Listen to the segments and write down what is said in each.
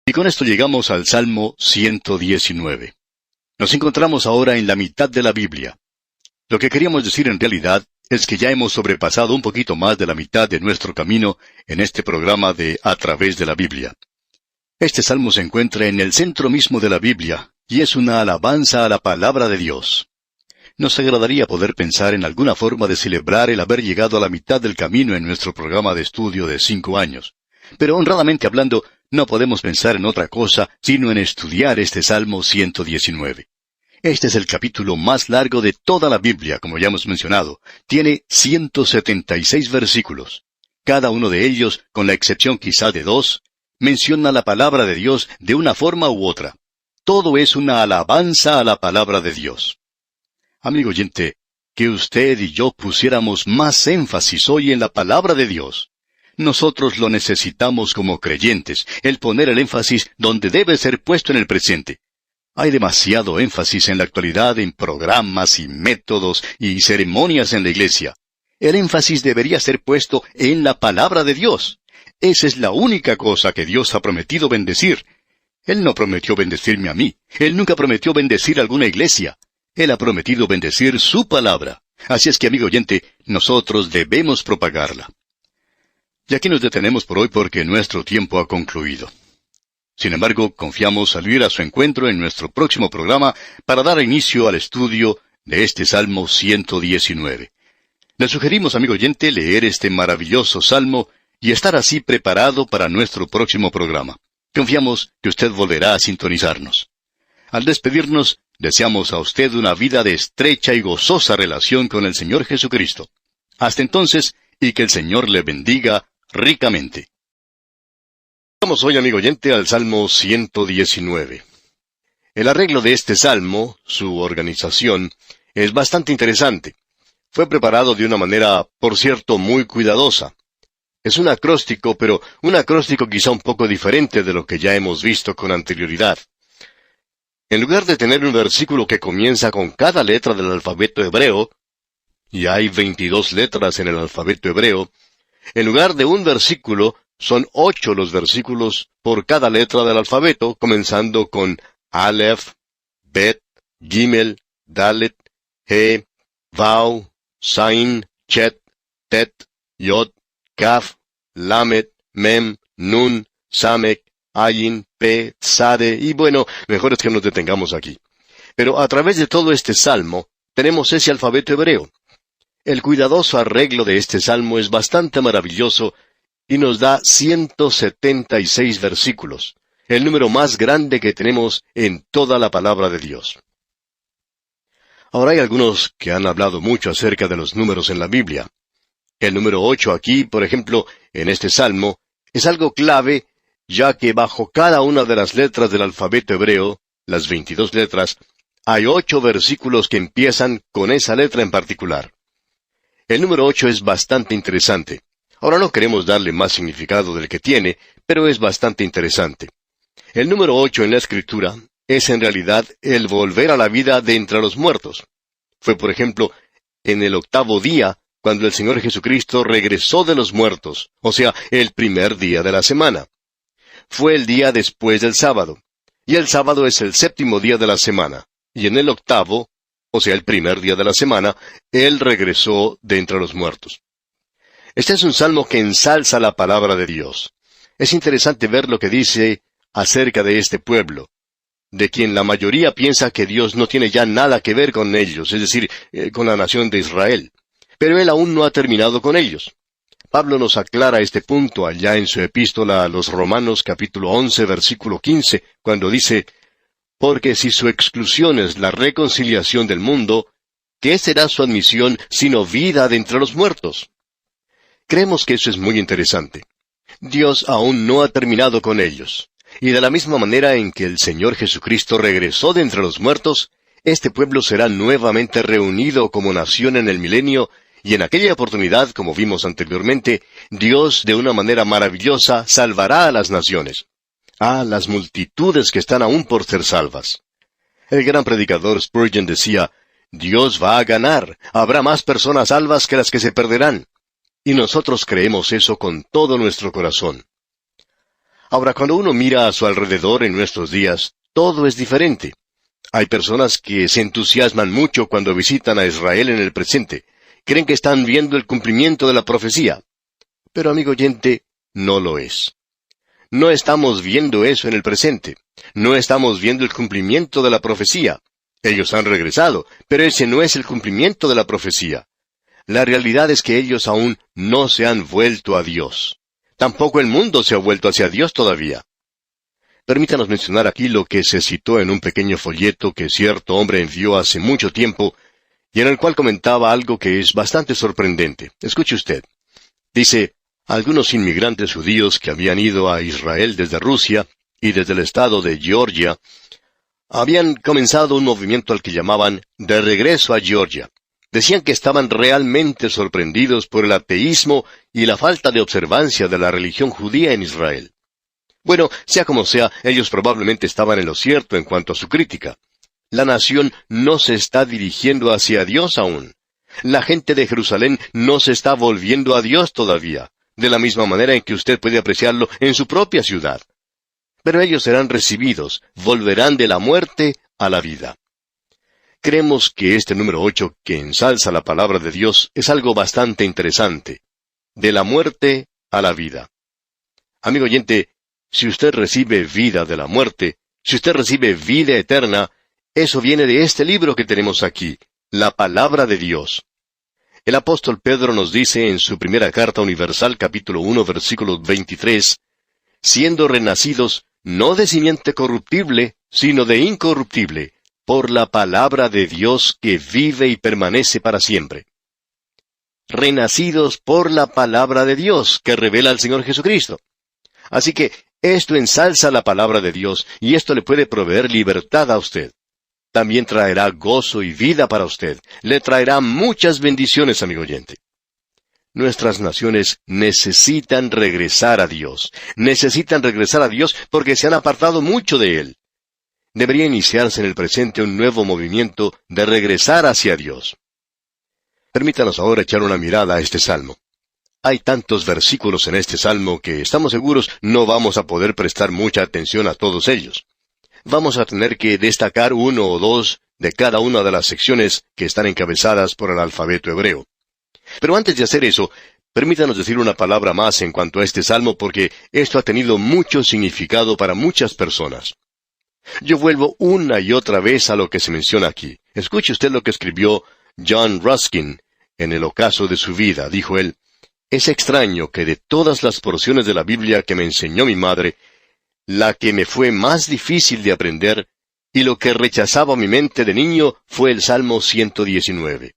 Y con esto llegamos al Salmo 119. Nos encontramos ahora en la mitad de la Biblia. Lo que queríamos decir en realidad es que ya hemos sobrepasado un poquito más de la mitad de nuestro camino en este programa de A través de la Biblia. Este salmo se encuentra en el centro mismo de la Biblia, y es una alabanza a la palabra de Dios. Nos agradaría poder pensar en alguna forma de celebrar el haber llegado a la mitad del camino en nuestro programa de estudio de 5 años. Pero honradamente hablando, no podemos pensar en otra cosa sino en estudiar este Salmo 119. Este es el capítulo más largo de toda la Biblia, como ya hemos mencionado. Tiene 176 versículos. Cada uno de ellos, con la excepción quizá de 2, menciona la palabra de Dios de una forma u otra. Todo es una alabanza a la palabra de Dios. Amigo oyente, que usted y yo pusiéramos más énfasis hoy en la palabra de Dios. Nosotros lo necesitamos como creyentes, el poner el énfasis donde debe ser puesto en el presente. Hay demasiado énfasis en la actualidad en programas y métodos y ceremonias en la iglesia. El énfasis debería ser puesto en la palabra de Dios. Esa es la única cosa que Dios ha prometido bendecir. Él no prometió bendecirme a mí. Él nunca prometió bendecir a alguna iglesia. Él ha prometido bendecir su palabra. Así es que, amigo oyente, nosotros debemos propagarla. Y aquí nos detenemos por hoy porque nuestro tiempo ha concluido. Sin embargo, confiamos salir a su encuentro en nuestro próximo programa para dar inicio al estudio de este Salmo 119. Le sugerimos, amigo oyente, leer este maravilloso Salmo y estar así preparado para nuestro próximo programa. Confiamos que usted volverá a sintonizarnos. Al despedirnos, deseamos a usted una vida de estrecha y gozosa relación con el Señor Jesucristo. Hasta entonces, y que el Señor le bendiga ricamente. Vamos hoy, amigo oyente, al Salmo 119. El arreglo de este salmo, su organización, es bastante interesante. Fue preparado de una manera, por cierto, muy cuidadosa. Es un acróstico, pero un acróstico quizá un poco diferente de lo que ya hemos visto con anterioridad. En lugar de tener un versículo que comienza con cada letra del alfabeto hebreo, y hay 22 letras en el alfabeto hebreo, en lugar de un versículo, son 8 los versículos por cada letra del alfabeto, comenzando con Aleph, Bet, Gimel, Dalet, He, Vav, Zain, Chet, Tet, Yod, Kaf, Lamed, Mem, Nun, Samek, Ayin, Pe, Tzade, y bueno, mejor es que nos detengamos aquí. Pero a través de todo este salmo, tenemos ese alfabeto hebreo. El cuidadoso arreglo de este salmo es bastante maravilloso y nos da 176 versículos, el número más grande que tenemos en toda la palabra de Dios. Ahora hay algunos que han hablado mucho acerca de los números en la Biblia. El número 8 aquí, por ejemplo, en este salmo, es algo clave, ya que bajo cada una de las letras del alfabeto hebreo, las 22 letras, hay 8 versículos que empiezan con esa letra en particular. El número 8 es bastante interesante. Ahora no queremos darle más significado del que tiene, pero es bastante interesante. El número 8 en la Escritura es en realidad el volver a la vida de entre los muertos. Fue, por ejemplo, en el 8º día, cuando el Señor Jesucristo regresó de los muertos, o sea, el primer día de la semana. Fue el día después del sábado, y el sábado es el 7º día de la semana, y en el 8º, o sea, el primer día de la semana, Él regresó de entre los muertos. Este es un salmo que ensalza la palabra de Dios. Es interesante ver lo que dice acerca de este pueblo, de quien la mayoría piensa que Dios no tiene ya nada que ver con ellos, es decir, con la nación de Israel. Pero Él aún no ha terminado con ellos. Pablo nos aclara este punto allá en su epístola a los Romanos capítulo 11, versículo 15, cuando dice: porque si su exclusión es la reconciliación del mundo, ¿qué será su admisión sino vida de entre los muertos? Creemos que eso es muy interesante. Dios aún no ha terminado con ellos. Y de la misma manera en que el Señor Jesucristo regresó de entre los muertos, este pueblo será nuevamente reunido como nación en el milenio, y en aquella oportunidad, como vimos anteriormente, Dios de una manera maravillosa salvará a las naciones. Las multitudes que están aún por ser salvas. El gran predicador Spurgeon decía: Dios va a ganar, habrá más personas salvas que las que se perderán. Y nosotros creemos eso con todo nuestro corazón. Ahora, cuando uno mira a su alrededor en nuestros días, todo es diferente. Hay personas que se entusiasman mucho cuando visitan a Israel en el presente. Creen que están viendo el cumplimiento de la profecía. Pero, amigo oyente, no lo es. No estamos viendo eso en el presente. No estamos viendo el cumplimiento de la profecía. Ellos han regresado, pero ese no es el cumplimiento de la profecía. La realidad es que ellos aún no se han vuelto a Dios. Tampoco el mundo se ha vuelto hacia Dios todavía. Permítanos mencionar aquí lo que se citó en un pequeño folleto que cierto hombre envió hace mucho tiempo, y en el cual comentaba algo que es bastante sorprendente. Escuche usted. Dice, algunos inmigrantes judíos que habían ido a Israel desde Rusia y desde el estado de Georgia, habían comenzado un movimiento al que llamaban de regreso a Georgia. Decían que estaban realmente sorprendidos por el ateísmo y la falta de observancia de la religión judía en Israel. Bueno, sea como sea, ellos probablemente estaban en lo cierto en cuanto a su crítica. La nación no se está dirigiendo hacia Dios aún. La gente de Jerusalén no se está volviendo a Dios todavía, de la misma manera en que usted puede apreciarlo en su propia ciudad. Pero ellos serán recibidos, volverán de la muerte a la vida. Creemos que este número 8, que ensalza la palabra de Dios, es algo bastante interesante. De la muerte a la vida. Amigo oyente, si usted recibe vida de la muerte, si usted recibe vida eterna, eso viene de este libro que tenemos aquí, la palabra de Dios. El apóstol Pedro nos dice en su primera carta universal, capítulo 1, versículo 23, siendo renacidos, no de simiente corruptible, sino de incorruptible, por la palabra de Dios que vive y permanece para siempre. Renacidos por la palabra de Dios que revela al Señor Jesucristo. Así que esto ensalza la palabra de Dios y esto le puede proveer libertad a usted. También traerá gozo y vida para usted. Le traerá muchas bendiciones, amigo oyente. Nuestras naciones necesitan regresar a Dios. Necesitan regresar a Dios porque se han apartado mucho de Él. Debería iniciarse en el presente un nuevo movimiento de regresar hacia Dios. Permítanos ahora echar una mirada a este salmo. Hay tantos versículos en este salmo que estamos seguros no vamos a poder prestar mucha atención a todos ellos. Vamos a tener que destacar uno o dos de cada una de las secciones que están encabezadas por el alfabeto hebreo. Pero antes de hacer eso, permítanos decir una palabra más en cuanto a este salmo porque esto ha tenido mucho significado para muchas personas. Yo vuelvo una y otra vez a lo que se menciona aquí. Escuche usted lo que escribió John Ruskin en el ocaso de su vida. Dijo él, es extraño que de todas las porciones de la Biblia que me enseñó mi madre, la que me fue más difícil de aprender y lo que rechazaba mi mente de niño fue el Salmo 119.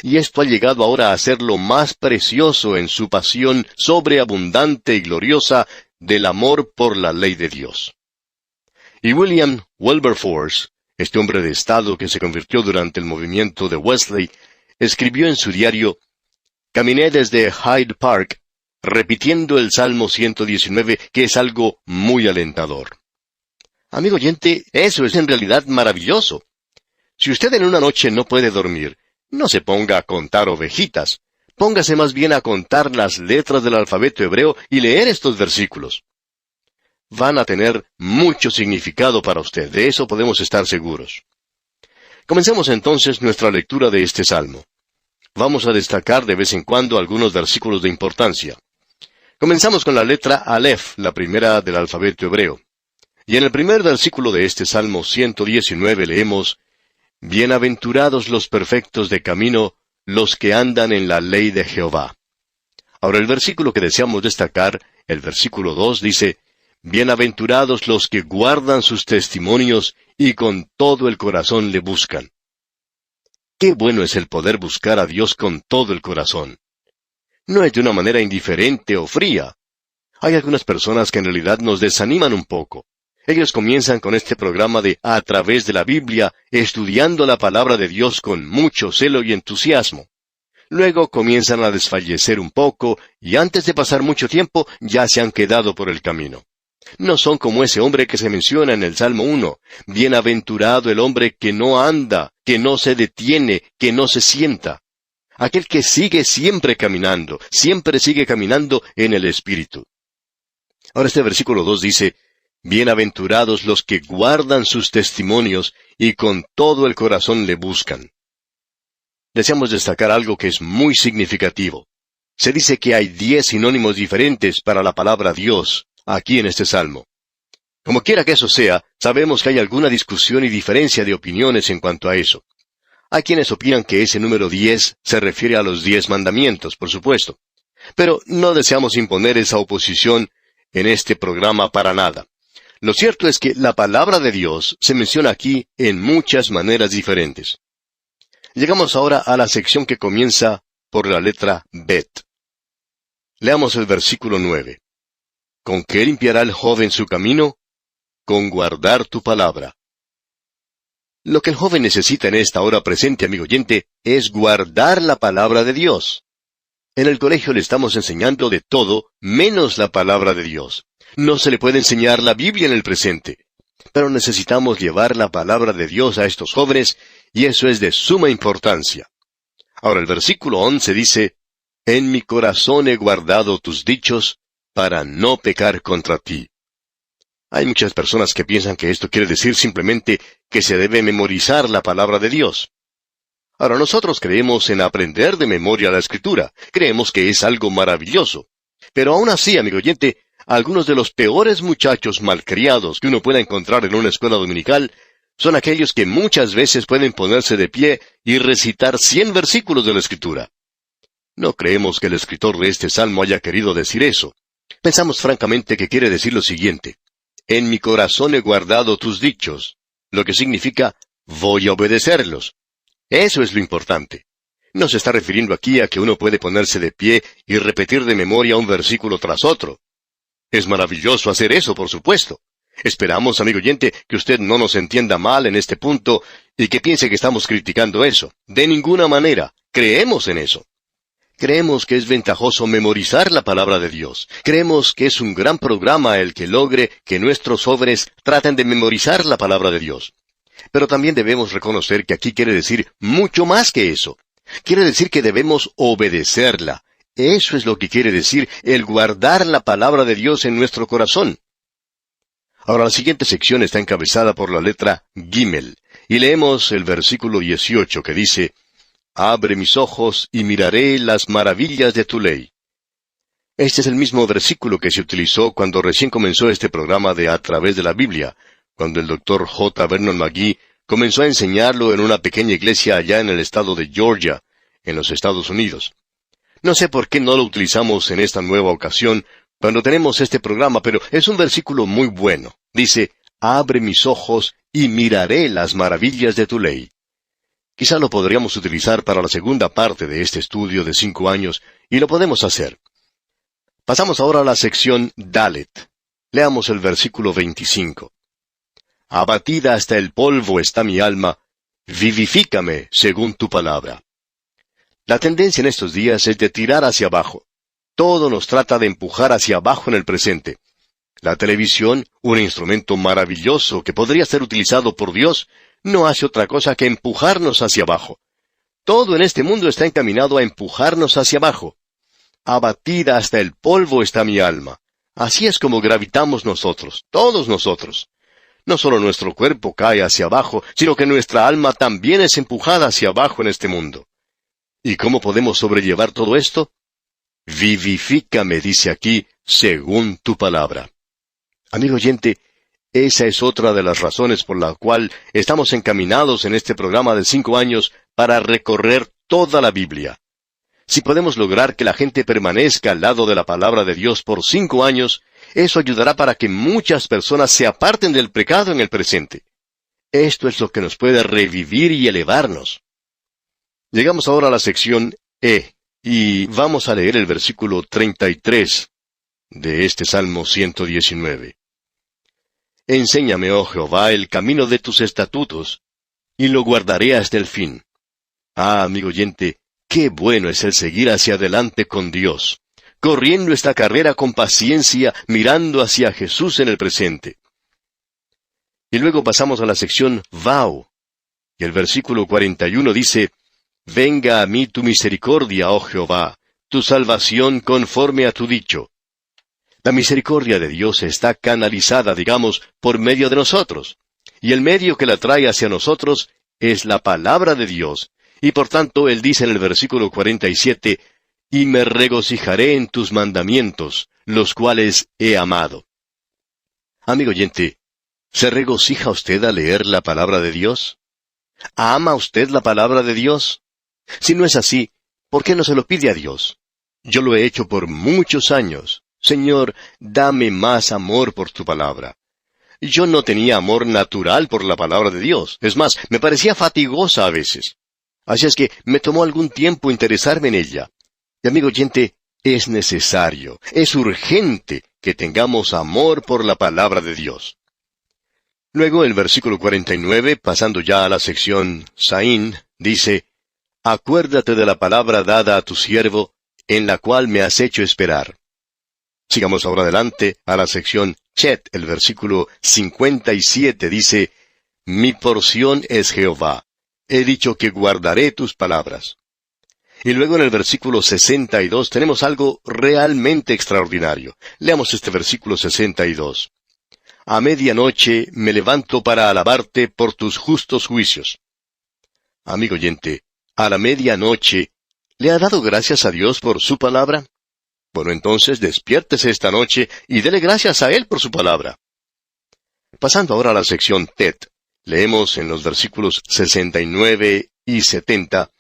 Y esto ha llegado ahora a ser lo más precioso en su pasión sobreabundante y gloriosa del amor por la ley de Dios. Y William Wilberforce, este hombre de Estado que se convirtió durante el movimiento de Wesley, escribió en su diario, caminé desde Hyde Park, repitiendo el Salmo 119, que es algo muy alentador. Amigo oyente, eso es en realidad maravilloso. Si usted en una noche no puede dormir, no se ponga a contar ovejitas. Póngase más bien a contar las letras del alfabeto hebreo y leer estos versículos. Van a tener mucho significado para usted, de eso podemos estar seguros. Comencemos entonces nuestra lectura de este salmo. Vamos a destacar de vez en cuando algunos versículos de importancia. Comenzamos con la letra Aleph, la primera del alfabeto hebreo. Y en el primer versículo de este Salmo 119 leemos, bienaventurados los perfectos de camino, los que andan en la ley de Jehová. Ahora el versículo que deseamos destacar, el versículo 2 dice, bienaventurados los que guardan sus testimonios y con todo el corazón le buscan. Qué bueno es el poder buscar a Dios con todo el corazón. No es de una manera indiferente o fría. Hay algunas personas que en realidad nos desaniman un poco. Ellos comienzan con este programa de A través de la Biblia, estudiando la palabra de Dios con mucho celo y entusiasmo. Luego comienzan a desfallecer un poco, y antes de pasar mucho tiempo, ya se han quedado por el camino. No son como ese hombre que se menciona en el Salmo 1. Bienaventurado el hombre que no anda, que no se detiene, que no se sienta. Aquel que sigue siempre caminando en el Espíritu. Ahora este versículo 2 dice, bienaventurados los que guardan sus testimonios y con todo el corazón le buscan. Deseamos destacar algo que es muy significativo. Se dice que hay 10 sinónimos diferentes para la palabra Dios aquí en este salmo. Como quiera que eso sea, sabemos que hay alguna discusión y diferencia de opiniones en cuanto a eso. Hay quienes opinan que ese número 10 se refiere a los 10 mandamientos, por supuesto. Pero no deseamos imponer esa oposición en este programa para nada. Lo cierto es que la palabra de Dios se menciona aquí en muchas maneras diferentes. Llegamos ahora a la sección que comienza por la letra Bet. Leamos el versículo 9. ¿Con qué limpiará el joven su camino? Con guardar tu palabra. Lo que el joven necesita en esta hora presente, amigo oyente, es guardar la palabra de Dios. En el colegio le estamos enseñando de todo menos la palabra de Dios. No se le puede enseñar la Biblia en el presente. Pero necesitamos llevar la palabra de Dios a estos jóvenes, y eso es de suma importancia. Ahora el versículo 11 dice, en mi corazón he guardado tus dichos, para no pecar contra ti. Hay muchas personas que piensan que esto quiere decir simplemente que se debe memorizar la palabra de Dios. Ahora nosotros creemos en aprender de memoria la Escritura. Creemos que es algo maravilloso. Pero aún así, amigo oyente, algunos de los peores muchachos malcriados que uno pueda encontrar en una escuela dominical son aquellos que muchas veces pueden ponerse de pie y recitar 100 versículos de la Escritura. No creemos que el escritor de este salmo haya querido decir eso. Pensamos francamente que quiere decir lo siguiente. En mi corazón he guardado tus dichos, lo que significa, voy a obedecerlos. Eso es lo importante. No se está refiriendo aquí a que uno puede ponerse de pie y repetir de memoria un versículo tras otro. Es maravilloso hacer eso, por supuesto. Esperamos, amigo oyente, que usted no nos entienda mal en este punto y que piense que estamos criticando eso. De ninguna manera. Creemos en eso. Creemos que es ventajoso memorizar la palabra de Dios. Creemos que es un gran programa el que logre que nuestros jóvenes traten de memorizar la palabra de Dios. Pero también debemos reconocer que aquí quiere decir mucho más que eso. Quiere decir que debemos obedecerla. Eso es lo que quiere decir el guardar la palabra de Dios en nuestro corazón. Ahora la siguiente sección está encabezada por la letra Gimel, y leemos el versículo 18 que dice, abre mis ojos y miraré las maravillas de tu ley. Este es el mismo versículo que se utilizó cuando recién comenzó este programa de A Través de la Biblia, cuando el Dr. J. Vernon McGee comenzó a enseñarlo en una pequeña iglesia allá en el estado de Georgia, en los Estados Unidos. No sé por qué no lo utilizamos en esta nueva ocasión, cuando tenemos este programa, pero es un versículo muy bueno. Dice, abre mis ojos y miraré las maravillas de tu ley. Quizá lo podríamos utilizar para la segunda parte de este estudio de 5 años, y lo podemos hacer. Pasamos ahora a la sección Dalet. Leamos el versículo 25. Abatida hasta el polvo está mi alma, vivifícame según tu palabra. La tendencia en estos días es de tirar hacia abajo. Todo nos trata de empujar hacia abajo en el presente. La televisión, un instrumento maravilloso que podría ser utilizado por Dios, no hace otra cosa que empujarnos hacia abajo. Todo en este mundo está encaminado a empujarnos hacia abajo. Abatida hasta el polvo está mi alma. Así es como gravitamos nosotros, todos nosotros. No solo nuestro cuerpo cae hacia abajo, sino que nuestra alma también es empujada hacia abajo en este mundo. ¿Y cómo podemos sobrellevar todo esto? Vivifícame, dice aquí, según tu palabra. Amigo oyente, esa es otra de las razones por la cual estamos encaminados en este programa de 5 años para recorrer toda la Biblia. Si podemos lograr que la gente permanezca al lado de la palabra de Dios por 5 años, eso ayudará para que muchas personas se aparten del pecado en el presente. Esto es lo que nos puede revivir y elevarnos. Llegamos ahora a la sección E, y vamos a leer el versículo 33 de este Salmo 119. Enséñame, oh Jehová, el camino de tus estatutos, y lo guardaré hasta el fin. Ah, amigo oyente, qué bueno es el seguir hacia adelante con Dios, corriendo esta carrera con paciencia, mirando hacia Jesús en el presente. Y luego pasamos a la sección Vau, y el versículo 41 dice, venga a mí tu misericordia, oh Jehová, tu salvación conforme a tu dicho. La misericordia de Dios está canalizada, digamos, por medio de nosotros. Y el medio que la trae hacia nosotros es la palabra de Dios. Y por tanto, Él dice en el versículo 47, «Y me regocijaré en tus mandamientos, los cuales he amado». Amigo oyente, ¿se regocija usted al leer la palabra de Dios? ¿Ama usted la palabra de Dios? Si no es así, ¿por qué no se lo pide a Dios? Yo lo he hecho por muchos años. Señor, dame más amor por tu palabra. Yo no tenía amor natural por la palabra de Dios. Es más, me parecía fatigosa a veces. Así es que me tomó algún tiempo interesarme en ella. Y amigo oyente, es necesario, es urgente que tengamos amor por la palabra de Dios. Luego el versículo 49, pasando ya a la sección Saín, dice, «Acuérdate de la palabra dada a tu siervo, en la cual me has hecho esperar». Sigamos ahora adelante a la sección Chet, el versículo 57 dice, «Mi porción es Jehová, he dicho que guardaré tus palabras». Y luego en el versículo 62 tenemos algo realmente extraordinario. Leamos este versículo 62. «A medianoche me levanto para alabarte por tus justos juicios». Amigo oyente, a la medianoche, ¿le ha dado gracias a Dios por su palabra? Bueno, entonces despiértese esta noche y dele gracias a Él por su palabra. Pasando ahora a la sección Tet, leemos en los versículos 69 y 70,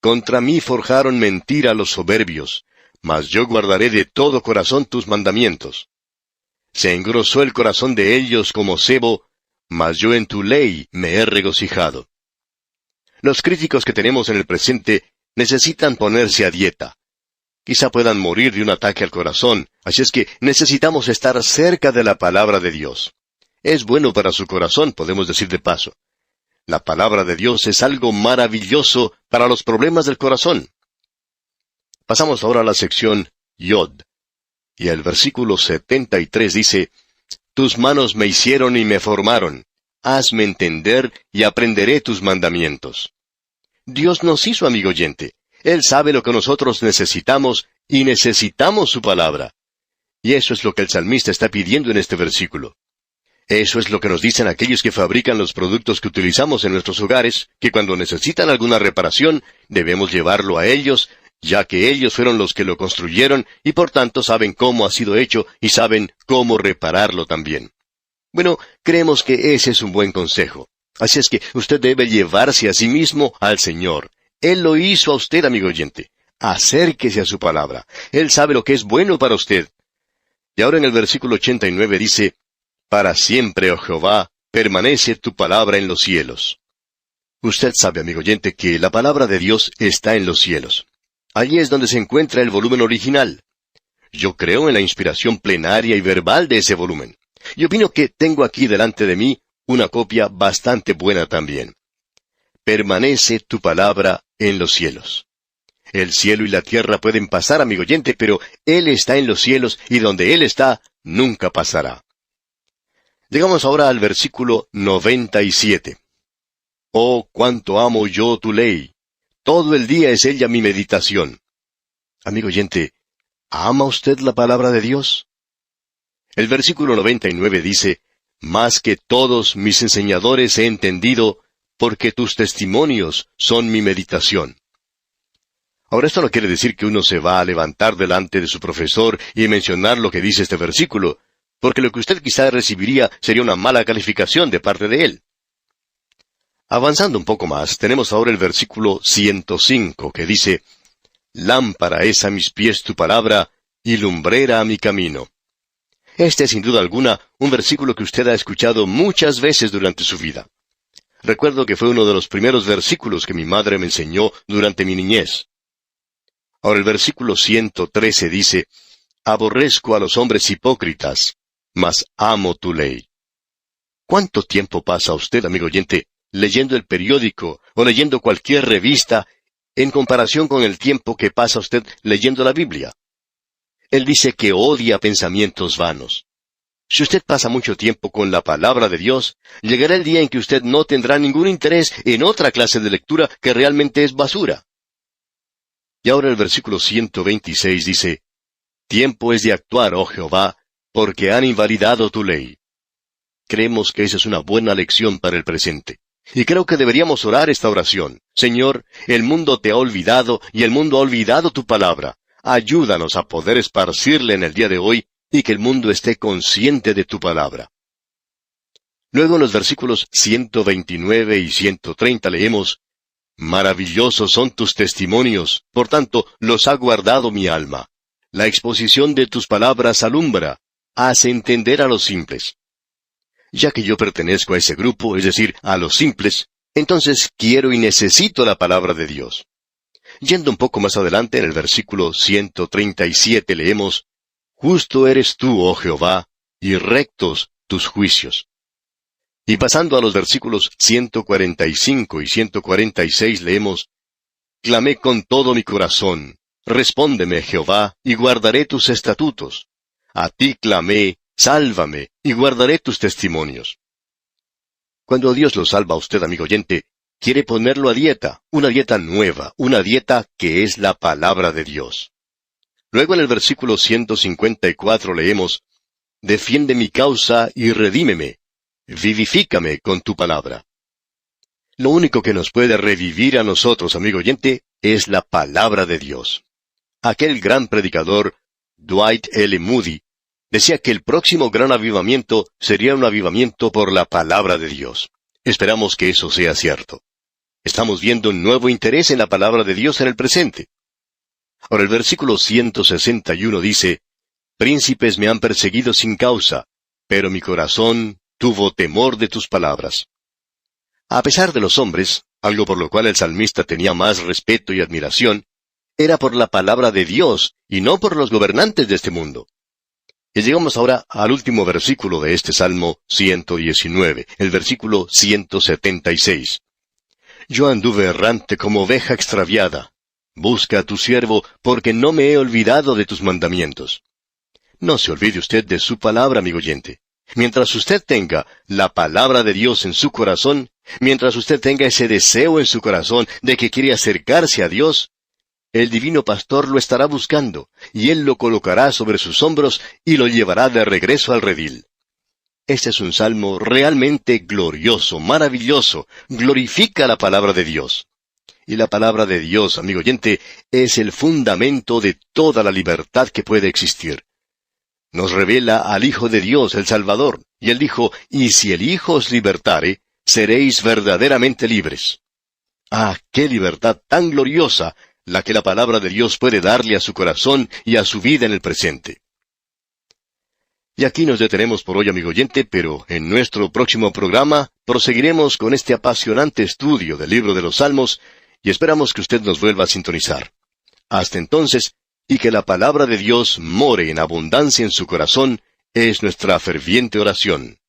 «Contra mí forjaron mentira los soberbios, mas yo guardaré de todo corazón tus mandamientos. Se engrosó el corazón de ellos como sebo, mas yo en tu ley me he regocijado». Los críticos que tenemos en el presente necesitan ponerse a dieta. Quizá puedan morir de un ataque al corazón, así es que necesitamos estar cerca de la palabra de Dios. Es bueno para su corazón, podemos decir de paso. La palabra de Dios es algo maravilloso para los problemas del corazón. Pasamos ahora a la sección Yod. Y el versículo 73 dice, «Tus manos me hicieron y me formaron. Hazme entender y aprenderé tus mandamientos». Dios nos hizo, amigo oyente. Él sabe lo que nosotros necesitamos y necesitamos su palabra. Y eso es lo que el salmista está pidiendo en este versículo. Eso es lo que nos dicen aquellos que fabrican los productos que utilizamos en nuestros hogares, que cuando necesitan alguna reparación, debemos llevarlo a ellos, ya que ellos fueron los que lo construyeron y por tanto saben cómo ha sido hecho y saben cómo repararlo también. Bueno, creemos que ese es un buen consejo. Así es que usted debe llevarse a sí mismo al Señor. Él lo hizo a usted, amigo oyente. Acérquese a su palabra. Él sabe lo que es bueno para usted. Y ahora en el versículo 89 dice, «Para siempre, oh Jehová, permanece tu palabra en los cielos». Usted sabe, amigo oyente, que la palabra de Dios está en los cielos. Allí es donde se encuentra el volumen original. Yo creo en la inspiración plenaria y verbal de ese volumen. Y opino que tengo aquí delante de mí una copia bastante buena también. Permanece tu palabra en los cielos. El cielo y la tierra pueden pasar, amigo oyente, pero Él está en los cielos y donde Él está, nunca pasará. Llegamos ahora al versículo 97. «Oh, cuánto amo yo tu ley. Todo el día es ella mi meditación». Amigo oyente, ¿ama usted la palabra de Dios? El versículo 99 dice, «Más que todos mis enseñadores he entendido, porque tus testimonios son mi meditación». Ahora esto no quiere decir que uno se va a levantar delante de su profesor y mencionar lo que dice este versículo, porque lo que usted quizá recibiría sería una mala calificación de parte de él. Avanzando un poco más, tenemos ahora el versículo 105, que dice, «Lámpara es a mis pies tu palabra, y lumbrera a mi camino». Este es sin duda alguna un versículo que usted ha escuchado muchas veces durante su vida. Recuerdo que fue uno de los primeros versículos que mi madre me enseñó durante mi niñez. Ahora el versículo 113 dice, «Aborrezco a los hombres hipócritas, mas amo tu ley». ¿Cuánto tiempo pasa usted, amigo oyente, leyendo el periódico o leyendo cualquier revista en comparación con el tiempo que pasa usted leyendo la Biblia? Él dice que odia pensamientos vanos. Si usted pasa mucho tiempo con la palabra de Dios, llegará el día en que usted no tendrá ningún interés en otra clase de lectura que realmente es basura. Y ahora el versículo 126 dice, Tiempo es de actuar, oh Jehová, porque han invalidado tu ley. Creemos que esa es una buena lección para el presente. Y creo que deberíamos orar esta oración. Señor, el mundo te ha olvidado y el mundo ha olvidado tu palabra. Ayúdanos a poder esparcirle en el día de hoy y que el mundo esté consciente de tu palabra. Luego en los versículos 129 y 130 leemos, Maravillosos son tus testimonios, por tanto los ha guardado mi alma. La exposición de tus palabras alumbra, hace entender a los simples. Ya que yo pertenezco a ese grupo, es decir, a los simples, entonces quiero y necesito la palabra de Dios. Yendo un poco más adelante, en el versículo 137 leemos, Justo eres tú, oh Jehová, y rectos tus juicios. Y pasando a los versículos 145 y 146 leemos, Clamé con todo mi corazón, respóndeme, Jehová, y guardaré tus estatutos. A ti clamé, sálvame, y guardaré tus testimonios. Cuando Dios lo salva a usted, amigo oyente, quiere ponerlo a dieta, una dieta nueva, una dieta que es la palabra de Dios. Luego en el versículo 154 leemos, Defiende mi causa y redímeme, vivifícame con tu palabra. Lo único que nos puede revivir a nosotros, amigo oyente, es la palabra de Dios. Aquel gran predicador, Dwight L. Moody, decía que el próximo gran avivamiento sería un avivamiento por la palabra de Dios. Esperamos que eso sea cierto. Estamos viendo un nuevo interés en la palabra de Dios en el presente. Ahora el versículo 161 dice, Príncipes me han perseguido sin causa, pero mi corazón tuvo temor de tus palabras. A pesar de los hombres, algo por lo cual el salmista tenía más respeto y admiración, era por la palabra de Dios y no por los gobernantes de este mundo. Y llegamos ahora al último versículo de este Salmo 119, el versículo 176. Yo anduve errante como oveja extraviada. Busca a tu siervo, porque no me he olvidado de tus mandamientos. No se olvide usted de su palabra, amigo oyente. Mientras usted tenga la palabra de Dios en su corazón, mientras usted tenga ese deseo en su corazón de que quiere acercarse a Dios, el divino pastor lo estará buscando, y él lo colocará sobre sus hombros y lo llevará de regreso al redil. Este es un salmo realmente glorioso, maravilloso, glorifica la palabra de Dios. Y la palabra de Dios, amigo oyente, es el fundamento de toda la libertad que puede existir. Nos revela al Hijo de Dios, el Salvador, y Él dijo, y si el Hijo os libertare, seréis verdaderamente libres. ¡Ah, qué libertad tan gloriosa la que la palabra de Dios puede darle a su corazón y a su vida en el presente! Y aquí nos detenemos por hoy, amigo oyente, pero en nuestro próximo programa proseguiremos con este apasionante estudio del libro de los Salmos y esperamos que usted nos vuelva a sintonizar. Hasta entonces, y que la palabra de Dios more en abundancia en su corazón, es nuestra ferviente oración.